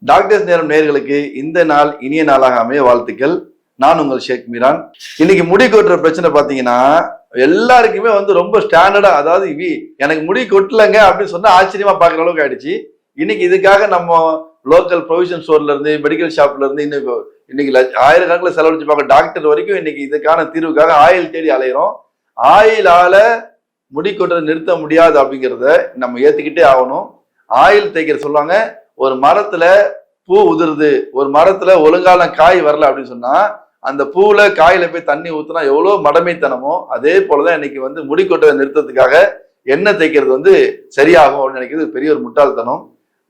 Doctors நேரம் நேயர்களுக்கு இந்த நாள் இனிய நாளாக அமைய வாழ்த்துக்கள். நான் உங்கள் ஷேக் மீரான். இன்னைக்கு முடி கொட்டுற பிரச்சனை பாத்தீங்கன்னா எல்லாருக்குமே ரொம்ப ஸ்டாண்டர்டா, அதாவது எனக்கு முடி கொட்டலங்க அப்படின்னு சொன்னா ஆச்சரியமா பாக்குற அளவுக்கு ஆயிடுச்சு. இன்னைக்கு இதுக்காக நம்ம லோக்கல் ப்ரொவிஷன் ஸ்டோர்ல இருந்து மெடிக்கல் ஷாப்ல இருந்து இன்னைக்கு ஆயிரக்கணக்கில் செலவழிச்சு பார்க்க டாக்டர் வரைக்கும் இன்னைக்கு இதுக்கான தீர்வுக்காக ஆயில் தேடி அலையிறோம். ஆயிலால முடி கொட்டுறதை நிறுத்த முடியாது அப்படிங்கிறத நம்ம ஏத்துக்கிட்டே ஆகணும். ஆயில் தேய்க்கிற சொல்லுவாங்க, ஒரு மரத்துல பூ உதிருது, ஒரு மரத்துல ஒழுங்கான காய் வரல அப்படின்னு சொன்னா அந்த பூவுல காயில போய் தண்ணி ஊத்துனா எவ்வளவு மடமைத்தனமோ அதே போலதான் இன்னைக்கு முடி கொட்டதை நிறுத்தத்துக்காக எண்ணெய் தேய்க்கிறது சரியாகும் அப்படின்னு நினைக்கிறது பெரிய ஒரு முட்டாள்தனம்.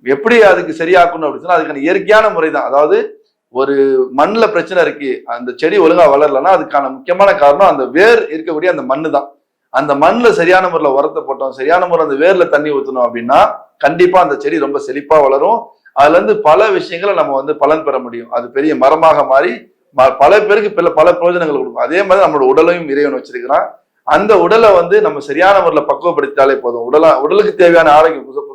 எப்படி அதுக்கு சரியாக்கணும் அப்படின்னு சொன்னா அதுக்கான இயற்கையான முறை தான். அதாவது ஒரு மண்ணுல பிரச்சனை இருக்கு, அந்த செடி ஒழுங்கா வளரலன்னா அதுக்கான முக்கியமான காரணம் அந்த வேர் இருக்கக்கூடிய அந்த மண்ணு தான். அந்த மண்ணுல சரியான முறையில உரத்தை போட்டோம், சரியான முறை அந்த வேர்ல தண்ணி ஊத்தணும் அப்படின்னா கண்டிப்பா அந்த செடி ரொம்ப செழிப்பா வளரும். அதுல இருந்து பல விஷயங்களை நம்ம பலன் பெற முடியும். அது பெரிய மரமாக மாறி பல பேருக்கு பல பிரயோஜனங்கள் கொடுக்கும். அதே மாதிரி நம்மளோட உடலையும் இறைவன் வச்சிருக்கிறான். அந்த உடலை நம்ம சரியான முறையில பக்குவப்படுத்திட்டாலே போதும். உடலுக்கு தேவையான ஆரோக்கியம்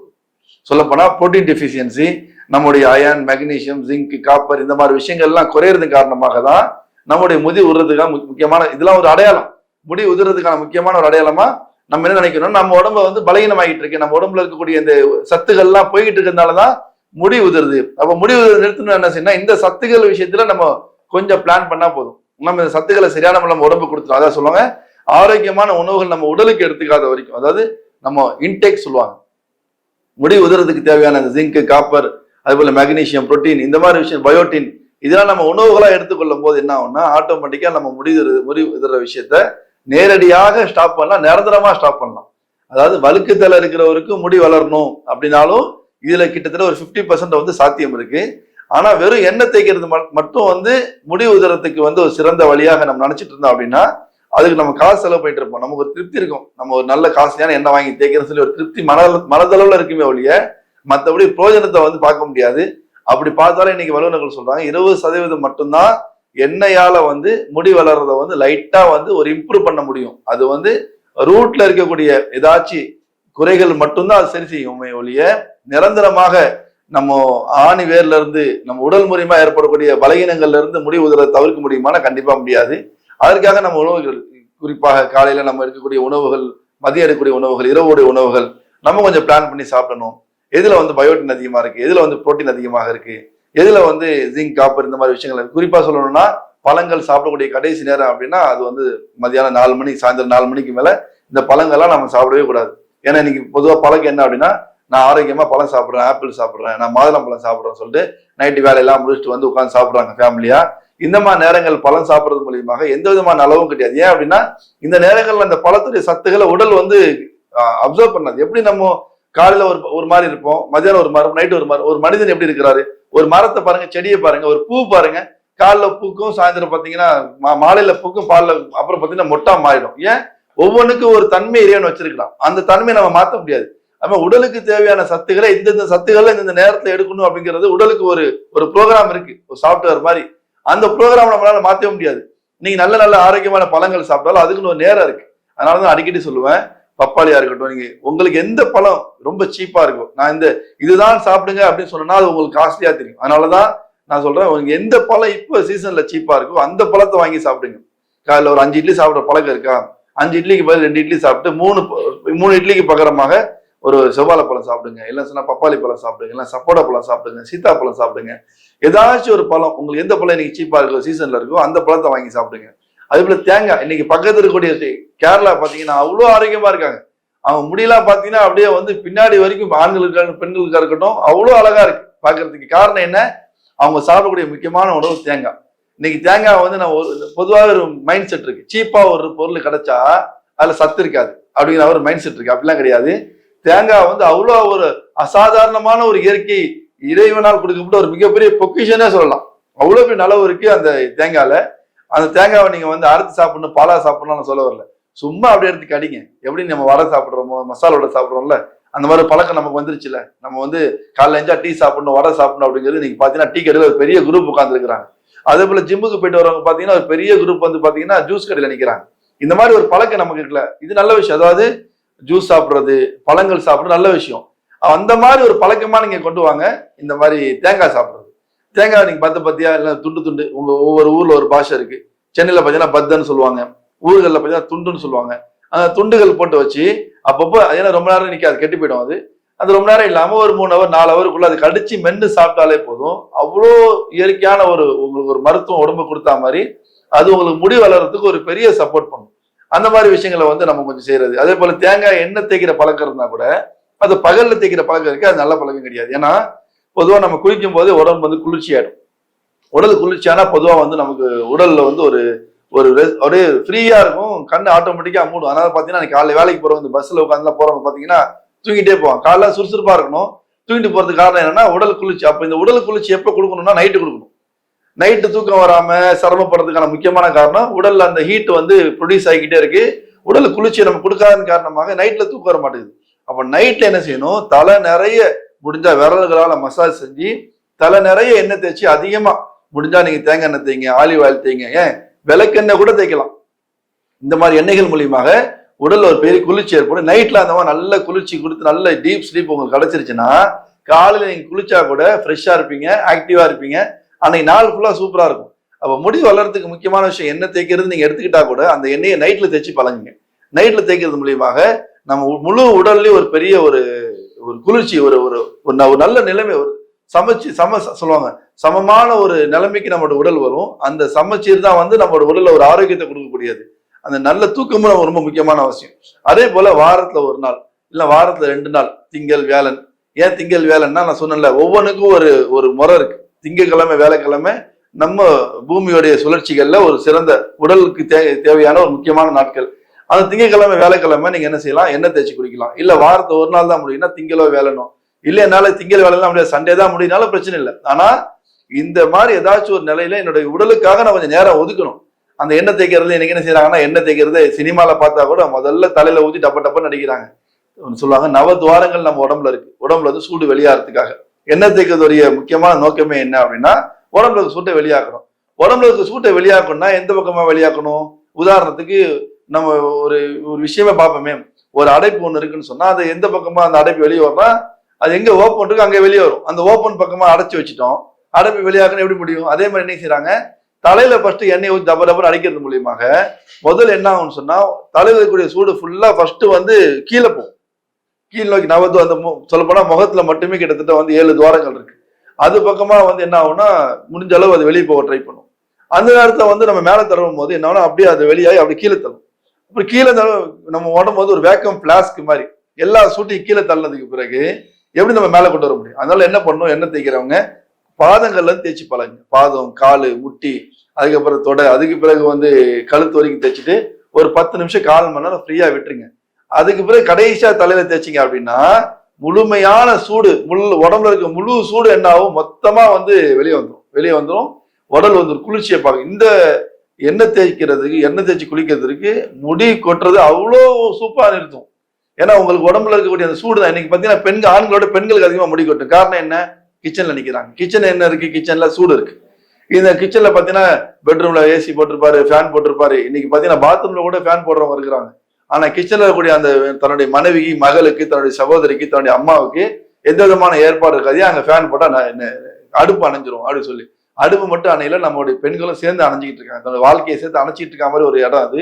சொல்ல போனா புரோட்டீன் டெஃபிஷியன்சி, நம்முடைய அயன், மெக்னீசியம், ஜிங்க், காப்பர் இந்த மாதிரி விஷயங்கள் எல்லாம் குறையறது காரணமாக தான் நம்முடைய முடி உடுறதுக்கான முக்கியமான இதெல்லாம் ஒரு அடையாளம். முடி உதிரதுக்கான முக்கியமான ஒரு அடையாளமா நம்ம என்ன நினைக்கணும், நம்ம உடம்ப பலகீனமாகிட்டு இருக்கு, நம்ம உடம்புல இருக்கக்கூடிய இந்த சத்துக்கள் எல்லாம் போய்கிட்டு இருக்கிறதுனாலதான் முடி உதிருது. அப்ப முடி உதிர்வு நிறுத்தணும் என்ன செய்யணும், இந்த சத்துக்கள் விஷயத்துல நம்ம கொஞ்சம் பிளான் பண்ணா போதும். நம்ம இந்த சத்துக்களை சரியான நம்ம உடம்பு கொடுத்துரும். அதான் சொல்லுவாங்க, ஆரோக்கியமான உணவுகள் நம்ம உடலுக்கு எடுத்துக்காத வரைக்கும், அதாவது நம்ம இன்டேக் சொல்லுவாங்க, முடி உதிரத்துக்கு தேவையான ஜிங்க், காப்பர், அது போல மெக்னீசியம், புரோட்டீன், இந்த மாதிரி விஷயம், பயோட்டின், இதெல்லாம் நம்ம உணவுகளா எடுத்துக்கொள்ளும் போது என்ன ஆகும்னா ஆட்டோமேட்டிக்கா நம்ம முடி உதிர விஷயத்த நேரடியாக ஸ்டாப் பண்ணலாம், நிரந்தரமா ஸ்டாப் பண்ணலாம். அதாவது வழுக்குதலை இருக்கிறவருக்கு முடி வளரணும் அப்படின்னாலும் இதுல கிட்டத்தட்ட ஒரு 50% சாத்தியம் இருக்கு. ஆனா வெறும் எண்ணெய் தேய்க்கிறது மட்டும் முடி உதிரத்துக்கு ஒரு சிறந்த வழியாக நம்ம நினைச்சிட்டு இருந்தோம் அப்படின்னா அதுக்கு நம்ம காசு செலவு பண்ணிட்டு இருப்போம். நமக்கு ஒரு திருப்தி இருக்கும், நம்ம ஒரு நல்ல காஸ்ட்லியான எண்ணெய் வாங்கி தேய்க்கிறேன்னு சொல்லி ஒரு திருப்தி மனதளவுல இருக்குமே ஒழிய மற்றபடி பிரயோஜனத்தை பார்க்க முடியாது. அப்படி பார்த்தாலும் இன்னைக்கு வல்லுநர்கள் சொல்றாங்க 20% மட்டும்தான் எண்ணெயால முடி வளர்றத லைட்டா ஒரு இம்ப்ரூவ் பண்ண முடியும். அது ரூட்ல இருக்கக்கூடிய ஏதாச்சும் குறைகள் மட்டும்தான் அது சரி செய்யும் ஒழிய நிரந்தரமாக நம்ம ஆணி வேர்ல இருந்து நம்ம உடல் மூலியமா ஏற்படக்கூடிய பலகீனங்கள்ல இருந்து முடி உதிர தவிர்க்க முடியுமானா கண்டிப்பா முடியாது. அதற்காக நம்ம உணவுகள், குறிப்பாக காலையில நம்ம இருக்கக்கூடிய உணவுகள், மதியம் எடுக்கக்கூடிய உணவுகள், இரவுடைய உணவுகள் நம்ம கொஞ்சம் பிளான் பண்ணி சாப்பிடணும். எதுல பயோட்டின் அதிகமா இருக்கு, எதுல புரோட்டீன் அதிகமாக இருக்கு, எதுல ஜிங்க், காப்பர், இந்த மாதிரி விஷயங்கள். குறிப்பா சொல்லணும்னா பழங்கள் சாப்பிடக்கூடிய கடைசி நேரம் அப்படின்னா அது மதியானம் 4 மணி, சாயந்தரம் 4 மணிக்கு மேல இந்த பழங்கள்லாம் நம்ம சாப்பிடவே கூடாது. ஏன்னா இன்னைக்கு பொதுவா பழக்கம் என்ன அப்படின்னா, நான் ஆரோக்கியமா பழம் சாப்பிட்றேன், ஆப்பிள் சாப்பிட்றேன், நான் மாதுளம் பழம் சாப்பிட்றேன்னு சொல்லிட்டு நைட்டு வேலையெல்லாம் முடிச்சுட்டு உட்காந்து சாப்பிட்றாங்க ஃபேமிலியா. இந்த மாதிரி நேரங்கள் பழம் சாப்பிட்றது மூலியமாக எந்த விதமான அளவும் கிடையாது. ஏன் அப்படின்னா இந்த நேரங்கள்ல அந்த பழத்துடைய சத்துக்களை உடல் அப்சர்வ் பண்ணாது. எப்படி நம்ம காலையில ஒரு மாதிரி இருப்போம், மதியானம் ஒரு மாதிரி, நைட்டு ஒரு மாதிரி. ஒரு மனிதன் எப்படி இருக்கிறாரு, ஒரு மரத்தை பாருங்க, செடியை பாருங்க, ஒரு பூ பாருங்க, காலைல பூக்கும், சாயந்தரம் பாத்தீங்கன்னா மாலையில பூக்கும், பால்ல அப்புறம் பாத்தீங்கன்னா மொட்டா மாறிடும். ஏன், ஒவ்வொன்றுக்கும் ஒரு தன்மை இறைவன் வச்சிருக்கலாம். அந்த தன்மையை நம்ம மாற்ற முடியாது. நம்ம உடலுக்கு தேவையான சத்துக்களை இந்தந்த சத்துக்களை இந்த நேரத்துல எடுக்கணும் அப்படிங்கிறது உடலுக்கு ஒரு ப்ரோக்ராம் இருக்கு, ஒரு சாஃப்ட்வேர் மாதிரி. அந்த ப்ரோக்ராம் நம்மளால மாற்றவே முடியாது. நீங்க நல்ல நல்ல ஆரோக்கியமான பழங்கள் சாப்பிட்டாலும் அதுக்குன்னு ஒரு நேரம் இருக்கு. அதனாலதான் அடிக்கடி சொல்லுவேன், பப்பாளியா இருக்கட்டும், நீங்க உங்களுக்கு எந்த பழம் ரொம்ப சீப்பா இருக்கும், நான் இதுதான் சாப்பிடுங்க அப்படின்னு சொன்னா அது உங்களுக்கு காஸ்ட்லியா தெரியும். அதனாலதான் நான் சொல்றேன், உங்களுக்கு எந்த பழம் இப்ப சீசன்ல சீப்பா இருக்கோ அந்த பழத்தை வாங்கி சாப்பிடுங்க. காலைல ஒரு 5 இட்லி சாப்பிட்ற பழக்கம் இருக்கா, 5 இட்லிக்கு பதில் 2 இட்லி சாப்பிட்டு 3 இட்லிக்கு பகரமாக ஒரு செவ்வாழை பழம் சாப்பிடுங்க, இல்லை சொன்னா பப்பாளி பழம் சாப்பிடுங்க, இல்லை சப்போட்டா பழம் சாப்பிடுங்க, சீத்தா பழம் சாப்பிடுங்க. ஏதாச்சும் ஒரு பழம், உங்களுக்கு எந்த பழம் இன்னைக்கு சீப்பா இருக்கோ, சீசன்ல இருக்கோ அந்த பழத்தை வாங்கி சாப்பிடுங்க. அதே போல தேங்காய், இன்னைக்கு பக்கத்துல இருக்கக்கூடிய கேரளா பாத்தீங்கன்னா அவ்வளவு ஆரோக்கியமா இருக்காங்க. அவங்க முடியெல்லாம் பாத்தீங்கன்னா அப்படியே பின்னாடி வரைக்கும் ஆண்களுக்கு பெண்களுக்கா இருக்கட்டும் அவ்வளவு அழகா இருக்கு பாக்குறதுக்கு. காரணம் என்ன, அவங்க சாப்பிடக்கூடிய முக்கியமான உணவு தேங்காய். இன்னைக்கு தேங்காய் நான் பொதுவாக ஒரு மைண்ட் செட் இருக்கு, சீப்பா ஒரு பொருள் கிடைச்சா அதுல சத்து இருக்காது அப்படிங்கிற ஒரு மைண்ட் செட் இருக்கு. அப்படிலாம் கிடையாது. தேங்காய் அவ்வளோ ஒரு அசாதாரணமான ஒரு இயற்கை இறைவனால் கொடுக்கப்பட்ட ஒரு மிகப்பெரிய பொக்கிஷனே சொல்லலாம். அவ்வளவு பெரிய நலவு இருக்கு அந்த தேங்காயில. அந்த தேங்காவை நீங்க அறுத்து சாப்பிடணும், பாலா சாப்பிடணும்னு சொல்ல வரல, சும்மா அப்படியே எடுத்து கடிங்க. எப்படி நம்ம வடை சாப்பிட்றோமோ, மசாலோட சாப்பிட்றோம்ல, அந்த மாதிரி பழக்கம் நமக்கு வந்துருச்சுல. நம்ம காலைல எஞ்சா டீ சாப்பிடணும், வடை சாப்பிடணும் அப்படிங்கிறது இன்னைக்கு பாத்தீங்கன்னா டீ கடையில் ஒரு பெரிய குரூப் உட்கார்ந்து இருக்கிறாங்க. அதே போல ஜிம்முக்கு போயிட்டு வரவங்க பாத்தீங்கன்னா ஒரு பெரிய குரூப் பாத்தீங்கன்னா ஜூஸ் கடையில நிக்கிறாங்க. இந்த மாதிரி ஒரு பழக்கம் நமக்கு இருக்குல்ல, இது நல்ல விஷயம். அதாவது ஜூஸ் சாப்பிட்றது, பழங்கள் சாப்பிட்றது நல்ல விஷயம். அந்த மாதிரி ஒரு பழக்கமா நீங்க கொண்டு வாங்க. இந்த மாதிரி தேங்காய் சாப்பிடுறது. தேங்காய் நீங்க பத்தியா இல்லை துண்டு துண்டு, உங்க ஒவ்வொரு ஊர்ல ஒரு பாஷை இருக்கு. சென்னையில பாத்தீங்கன்னா பத்தன்னு சொல்லுவாங்க, ஊர்கள்ல பாத்தீங்கன்னா துண்டுன்னு சொல்லுவாங்க. அந்த துண்டுகள் போட்டு வச்சு அப்பப்போ, ஏன்னா ரொம்ப நேரம் நிக்காது, கெட்டு போயிடும் அது. அது ரொம்ப நேரம் இல்லாம ஒரு 3 ஹவர் 4 ஹவருக்குள்ள அது கடிச்சு மென்று சாப்பிட்டாலே போதும். அவ்வளோ இயற்கையான உங்களுக்கு ஒரு மருத்துவம் உடம்பு கொடுத்தா மாதிரி அது உங்களுக்கு முடி வளர்றதுக்கு ஒரு பெரிய சப்போர்ட் பண்ணும். அந்த மாதிரி விஷயங்களை வந்து நம்ம கொஞ்சம் செய்யறது. அதே போல தேங்காய் எண்ணெய் தேய்க்கிற பழக்கம் இருந்தா கூட அது பகல்ல தேய்க்கிற பழக்கம் இருக்கு, அது நல்ல பழக்கம் கிடையாது. ஏன்னா பொதுவா நம்ம குளிக்கும் போது உடம்பு வந்து குளிர்ச்சி ஆயிடும். உடல் குளிர்ச்சியானா பொதுவா வந்து நமக்கு உடல்ல வந்து ஒரு ஒரு அப்படியே ஃப்ரீயா இருக்கும், கண்ணு ஆட்டோமேட்டிக்கா மூடும். அதனால பாத்தீங்கன்னா காலைல வேலைக்கு போறவங்க, இந்த பஸ்ல உட்காந்துலாம் போறவங்க பாத்தீங்கன்னா தூங்கிட்டே போவாங்க. காலைல சுறுசுறுப்பா இருக்கணும், தூங்கிட்டு போறதுக்கு காரணம் என்னன்னா உடல் குளிர்ச்சி. அப்ப இந்த உடல் குளிர்ச்சி எப்ப கொடுக்கணும்னா நைட்டு கொடுக்கணும். நைட்டு தூக்கம் வராம சிரமப்படுறதுக்கான முக்கியமான காரணம் உடல்ல அந்த ஹீட் வந்து ப்ரொடியூஸ் ஆகிக்கிட்டே இருக்கு. உடல் குளிர்ச்சியை நம்ம கொடுக்காதன் காரணமாக நைட்ல தூக்கம் வர மாட்டேங்குது. அப்ப நைட்ல என்ன செய்யணும், தலை நிறைய முடிஞ்சா விரல்களால மசாஜ் செஞ்சு தலை நிறைய எண்ணெய் தேய்ச்சி, அதிகமா முடிஞ்சா நீங்க தேங்காய் எண்ணெய் தேய்ங்க, ஆலிவ் ஆயில் தேய்ங்க, ஏன் விளக்கெண்ணெய் கூட தேய்க்கலாம். இந்த மாதிரி எண்ணெய்கள் மூலியமாக உடல்ல ஒரு பெரிய குளிர்ச்சி ஏற்படும். நைட்ல அந்த மாதிரி நல்ல குளிர்ச்சி கொடுத்து நல்ல டீப் ஸ்லீப் உங்களுக்கு கிடைச்சிருச்சுன்னா காலையில நீங்க குளிச்சா கூட ஃப்ரெஷ்ஷா இருப்பீங்க, ஆக்டிவா இருப்பீங்க. அன்னைக்கு நாள் ஃபுல்லா சூப்பரா இருக்கும். அப்ப முடி வளர்றதுக்கு முக்கியமான விஷயம் எண்ணெய் தேய்க்கிறது. நீங்க எடுத்துக்கிட்டா கூட அந்த எண்ணெயை நைட்ல தேய்ச்சி பழங்குங்க. நைட்ல தேய்க்கிறது மூலியமாக நம்ம முழு உடல்லயும் ஒரு பெரிய ஒரு குளிர்ச்சி, ஒரு நல்ல நிலைமை, ஒரு சொல்லுவாங்க சமமான ஒரு நிலைமைக்கு நம்மளோட உடல் வரும். அந்த சமச்சீர் தான் வந்து நம்மளோட உடல்ல ஒரு ஆரோக்கியத்தை கொடுக்கக்கூடியது. அந்த நல்ல தூக்கமும் ரொம்ப முக்கியமான அவசியம். அதே போல வாரத்துல ஒரு நாள் இல்ல வாரத்துல 2 நாள், திங்கள் வியாழன். ஏன் திங்கள் வியாழன்னா நான் சொன்னேன்ல, ஒவ்வொன்றுக்கும் ஒரு முறை இருக்கு. திங்கக்கிழமை வேலைக்கிழமை நம்ம பூமியோடைய சுழற்சிகள்ல ஒரு சிறந்த உடலுக்கு தேவையான ஒரு முக்கியமான நாட்கள். அந்த திங்கக்கிழமை வேலைக்கிழமை நீங்க என்ன செய்யலாம், எண்ணெய் தேய்ச்சி குடிக்கலாம். இல்ல வாரத்தை ஒரு நாள் தான் முடியும்னா திங்களோ வேலைனோ, இல்ல என்னால திங்கள் வேலைலாம் முடியாது, சண்டே தான் முடியினாலும் பிரச்சனை இல்லை. ஆனா இந்த மாதிரி ஏதாச்சும் ஒரு நிலையில என்னுடைய உடலுக்காக நான் கொஞ்சம் நேரம் ஒதுக்கணும். அந்த எண்ணெய் தேய்க்கிறது எனக்கு என்ன செய்யறாங்கன்னா, எண்ணெய் தேய்க்கிறது சினிமால பார்த்தா கூட முதல்ல தலையில ஊத்தி டப்ப டப்பன்னு நடிக்கிறாங்க. சொல்லுவாங்க நவத்வாரங்கள் நம்ம உடம்புல இருக்கு. உடம்புல வந்து சூடு வெளியாகிறதுக்காக எண்ணெய் தேய்க்கிறதுடைய முக்கியமான நோக்கமே என்ன அப்படின்னா, உடம்புல சூட்டை வெளியாக்கணும். உடம்புல சூட்டை வெளியாக்கணும்னா எந்த பக்கமா வெளியாக்கணும்? உதாரணத்துக்கு நம்ம ஒரு விஷயமே பார்ப்போமே, ஒரு அடைப்பு ஒண்ணு இருக்குன்னு சொன்னா அது எந்த பக்கமா அந்த அடைப்பு வெளியே வரா, அது எங்க ஓப்பன் இருக்கு அங்க வெளியே வரும். அந்த ஓப்பன் பக்கமா அடைச்சு வச்சுட்டோம், அடைப்பு வெளியாக்கணும் எப்படி முடியும்? அதே மாதிரி என்ன செய்யறாங்க, தலையில ஃபர்ஸ்ட் எண்ணெய் ஊற்றி டபர் டபர் அடிக்கிறது மூலியமாக முதல்ல என்ன ஆகும்னு சொன்னா, தலையில இருக்கக்கூடிய சூடு ஃபுல்லா ஃபர்ஸ்ட் வந்து கீழே போகும். கீழ் நோக்கி நவது. அந்த சொல்ல போனா முகத்துல மட்டுமே கிட்டத்தட்ட வந்து 7 துவாரங்கள் இருக்கு. அது பக்கமா வந்து என்ன ஆகும்னா முடிஞ்ச அளவு அது வெளியே போக ட்ரை பண்ணும். அந்த நேரத்துல வந்து நம்ம மேல தடவும் போது என்ன ஆகும், அப்படியே அது வெளியாகி அப்படி கீழே தள்ளும். அப்புறம் கீழே நம்ம உடம்பு வந்து ஒரு வேக்கம் பிளாஸ்க் மாதிரி எல்லா சூட்டையும் கீழே தள்ளதுக்கு பிறகு எப்படி நம்ம மேல கொண்டு வர முடியும்? அதனால என்ன பண்ணணும், எண்ணெய் தேய்க்கிறவங்க பாதங்கள்ல தேய்ச்சி பழங்க. பாதம், காலு, முட்டி, அதுக்கப்புறம் தொடை, அதுக்கு பிறகு வந்து கழுத்து வரைக்கும் தேய்ச்சிட்டு ஒரு 10 நிமிஷம் 1/4 மணி நேரம் ஃப்ரீயா விட்டுருங்க. அதுக்கு பிறகு கடைசியா தலையில தேய்ச்சிங்க அப்படின்னா முழுமையான சூடு, உடம்புல இருக்க முழு சூடு என்ன ஆகும், மொத்தமா வந்து வெளியே வந்துடும். உடல் வந்து குளிர்ச்சியை பார்க்கும். இந்த எண்ணெய் தேய்க்கிறதுக்கு, எண்ணெய் தேய்ச்சி குளிக்கிறதுக்கு முடி கொட்டுறது அவ்வளோ சூப்பரா நிறுத்தும். ஏன்னா உங்களுக்கு உடம்புல இருக்கக்கூடிய அந்த சூடு தான். இன்னைக்கு பாத்தீங்கன்னா ஆண்களோட பெண்களுக்கு அதிகமா முடி கொட்டும். காரணம் என்ன? கிச்சன்ல நிக்கிறாங்க. கிச்சன் என்ன இருக்கு, கிச்சன்ல சூடு இருக்கு. இந்த கிச்சன்ல பாத்தீங்கன்னா பெட்ரூம்ல ஏசி போட்டிருப்பாரு, ஃபேன் போட்டிருப்பாரு. இன்னைக்கு பாத்தீங்கன்னா பாத்ரூம்ல கூட ஃபேன் போடுறவங்க இருக்கிறாங்க. ஆனா கிச்சன்ல இருக்கக்கூடிய அந்த தன்னுடைய மனைவிக்கு, மகளுக்கு, தன்னுடைய சகோதரிக்கு, தன்னுடைய அம்மாவுக்கு எந்த விதமான ஏற்பாடு இருக்காது. அங்க ஃபேன் போட்டா அடுப்பு அணைஞ்சிரும் அப்படின்னு சொல்லி, அடுப்பு மட்டும் அணையில நம்மளுடைய பெண்களும் சேர்ந்து அணைஞ்சிக்கிட்டு இருக்காங்க. தன்னோட வாழ்க்கையை சேர்த்து அணைச்சிட்டு இருக்க மாதிரி ஒரு இடம் அது.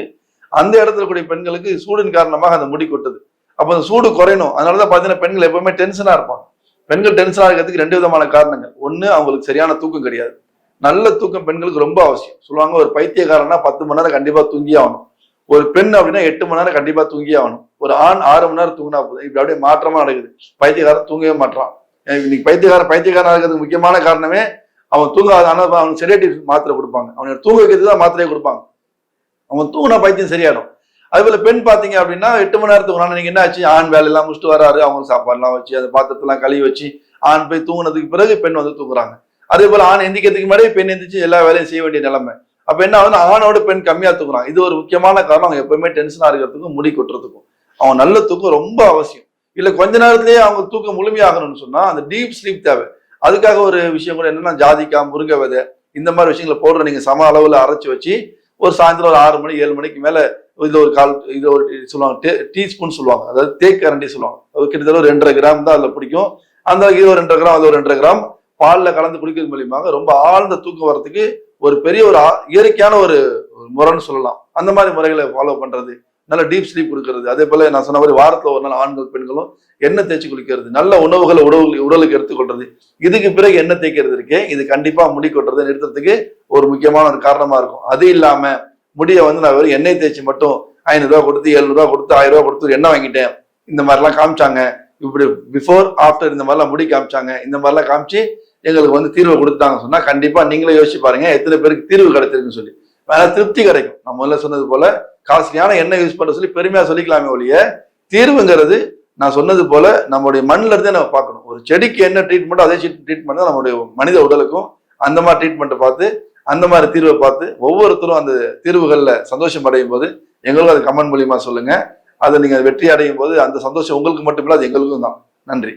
அந்த இடத்துல கூடிய பெண்களுக்கு சூடின் காரணமாக அந்த முடி கொட்டுது. அப்ப அந்த சூடு குறையணும். அதனாலதான் பாத்தீங்கன்னா பெண்கள் எப்பவுமே டென்ஷனா இருப்பாங்க. பெண்கள் டென்ஷனா இருக்கிறதுக்கு 2 விதமான காரணங்கள். ஒண்ணு, அவங்களுக்கு சரியான தூக்கம் கிடையாது. நல்ல தூக்கம் பெண்களுக்கு ரொம்ப அவசியம். சொல்லுவாங்க ஒரு பைத்தியக்காரனா 10 மணி நேரம் கண்டிப்பா தூங்கியே ஆகணும். ஒரு பெண் அப்படின்னா 8 மணி நேரம் கண்டிப்பா தூங்கியே ஆகணும். ஒரு ஆண் 6 மணி நேரம் தூங்கினா போதும். இப்படி அப்படியே மாற்றமா நடக்குது. பைத்தியக்காரன் தூங்கவே மாட்டான். இன்னைக்கு பைத்தியக்காரன் இருக்கிறதுக்கு முக்கியமான காரணமே அவன் தூங்காத. ஆனால் அவனுக்கு செடேட்டிவ் மாத்திரை கொடுப்பாங்க. அவனுக்கு தூங்க வைக்கிறது தான் மாத்திரையை கொடுப்பாங்க. அவன் தூங்கினா பைத்தியம் சரியாயிடும். அது போல பெண் பாத்தீங்க அப்படின்னா 8 மணி நேரம் தூங்கினா நீங்க என்ன ஆச்சு, ஆண் வேலை எல்லாம் முடிச்சுட்டு வராரு, அவங்க சாப்பாடுலாம் வச்சு அந்த பாத்திரத்தெல்லாம் கழுவி வச்சு ஆண் போய் தூங்கினதுக்கு பிறகு பெண் வந்து தூங்குறாங்க. அதே போல ஆண் எந்திக்கிறதுக்கு முன்னாடி பெண் எந்திரிச்சு எல்லா வேலையும் செய்ய வேண்டிய நிலைமை. அப்ப என்ன ஆகுதுன்னா ஆணோட பெண் கம்மியா தூங்குறாங்க. இது ஒரு முக்கியமான காரணம். அவங்க எப்பவுமே டென்ஷனா இருக்கிறதுக்கும் முடி கொட்டுறதுக்கும். அவங்க நல்ல தூக்கம் ரொம்ப அவசியம். இல்ல கொஞ்ச நேரத்திலேயே அவங்க தூக்கம் முழுமையாகணும்னு சொன்னா அந்த டீப் ஸ்லீப் தேவை. அதுக்காக ஒரு விஷயம் கூட என்னன்னா, ஜாதிக்காய், முருங்கை விதை, இந்த மாதிரி விஷயங்களை பவுடர் நீங்க சம அளவுல அரைச்சு வச்சு ஒரு சாயந்தரம் ஒரு 6 மணி 7 மணிக்கு மேல இது ஒரு இது ஒரு சொல்லுவாங்க டீஸ்பூன் சொல்லுவாங்க, அதாவது தேக்கரண்டி சொல்லுவாங்க. அது கிட்டத்தட்ட ஒரு 2.5 கிராம் தான் அதுல பிடிக்கும். அந்த இது ஒரு 2.5 கிராம், அது ஒரு 2.5 கிராம் பால்ல கலந்து குடிக்கிறது மூலியமாக ரொம்ப ஆழ்ந்த தூக்கம் வரதுக்கு ஒரு பெரிய ஒரு இயற்கையான ஒரு முறைன்னு சொல்லலாம். அந்த மாதிரி முறைகளை ஃபாலோ பண்றது, நல்ல டீப் ஸ்லீப் கொடுக்கறது, அதே போல நான் சொன்ன மாதிரி வாரத்துல ஒரு நாள் ஆண்கள் பெண்களும் எண்ணெய் தேய்ச்சி குளிக்கிறது, நல்ல உணவுகளை உடலுக்கு எடுத்துக்கொள்றது, இதுக்கு பிறகு எண்ணெய் தேய்க்கிறது இருக்கே, இது கண்டிப்பா முடி கொட்டுறதை நிறுத்துறதுக்கு ஒரு முக்கியமான ஒரு காரணமா இருக்கும். அது இல்லாம முடியை வந்து நான் வெறும் எண்ணெய் தேய்ச்சி மட்டும் 500 ரூபா கொடுத்து 700 ரூபா கொடுத்து 1000 ரூபா கொடுத்து எண்ணெய் வாங்கிட்டேன், இந்த மாதிரிலாம் காமிச்சாங்க, இப்படி பிஃபோர் ஆஃப்டர் இந்த மாதிரிலாம் முடி காமிச்சாங்க, இந்த மாதிரிலாம் காமிச்சு எங்களுக்கு வந்து தீர்வு கொடுத்தாங்க சொன்னா கண்டிப்பா நீங்களே யோசிச்சு பாருங்க எத்தனை பேருக்கு தீர்வு கிடைச்சிருக்குன்னு சொல்லி. வேணா திருப்தி கிடைக்கும். நம்ம முதல்ல சொன்னது போல காஸ்ட்லியான எண்ணெய் யூஸ் பண்ண சொல்லி பெருமையா சொல்லிக்கலாமே ஒழிய, தீர்வுங்கிறது நான் சொன்னது போல நம்மளுடைய மண்ணில இருந்தே நம்ம பார்க்கணும். ஒரு செடிக்கு என்ன ட்ரீட்மெண்ட்டோ அதே ட்ரீட்மெண்ட் தான் நம்மளுடைய மனித உடலுக்கும். அந்த மாதிரி ட்ரீட்மெண்ட்டை பார்த்து, அந்த மாதிரி தீர்வை பார்த்து ஒவ்வொருத்தரும் அந்த தீர்வுகள்ல சந்தோஷம் அடையும் போது எங்களுக்கும் அது கமெண்ட் மூலியமா சொல்லுங்க. அதை நீங்க வெற்றி அடையும் போது அந்த சந்தோஷம் உங்களுக்கு மட்டுமில்ல, அது எங்களுக்கும் தான். நன்றி.